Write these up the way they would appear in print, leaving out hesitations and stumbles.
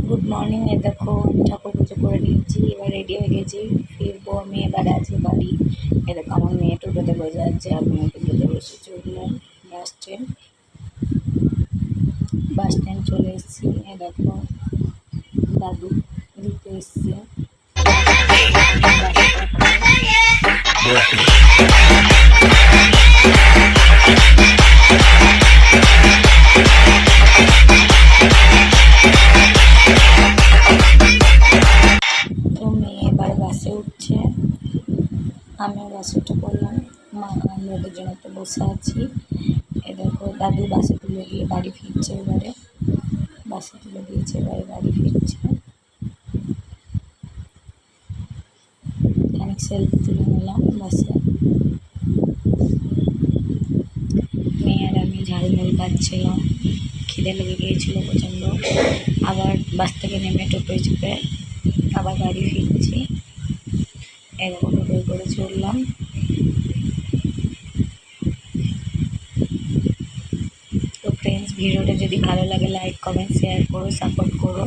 Good morning. এ দেখো আমি ঠাকুর পুজো করে নিয়েছি, এবার রেডি হয়ে গেছি, ফিরবো আমি। এবার আছে বাড়ি। এ দেখো আমার মেয়ে টোটোতে বসে আছে, আমি টোটোতে বসে চললাম বাস স্ট্যান্ড চলে এসেছি। এ দেখো দাদু দিতে এসছে। তো মেয়ে এবার বাসে উঠছে, আমি বাসে উঠে পড়লাম। আমরা দুজনে তো বসে আছি। এ দেখো দাদু বাসে তুলে দিয়ে বাড়ি ফিরছে, এবারে বাসে তুলে দিয়েছে, এবারে বাড়ি ফিরছে। খানিক সেলফি তুলে নিলাম বাসে। মেয়ে আর আমি ঝালমুড়ি খাচ্ছিলাম, খিদে লেগে গিয়েছিলো প্রচণ্ড। আবার বাস থেকে নেমে টোটোয় চেপে আবার বাড়ি ফিরছি। এরকম টোটোয় করে চললাম। তো ফ্রেন্ডস, ভিডিওটা যদি ভালো লাগে লাইক কমেন্ট শেয়ার করো, সাপোর্ট করো।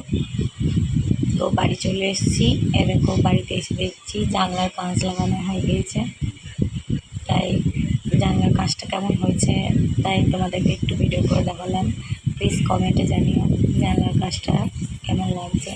তো বাড়ি চলে এসেছি। এরকম বাড়িতে এসে দেখছি জানলার কাঁচ লাগানো হয়ে গিয়েছে, তাই জানলার কাঁচটা কেমন হয়েছে তাই তোমাদেরকে একটু ভিডিও করে দেখালাম। প্লিজ কমেন্টে জানিও জানলার কাঁচটা কেমন লাগছে।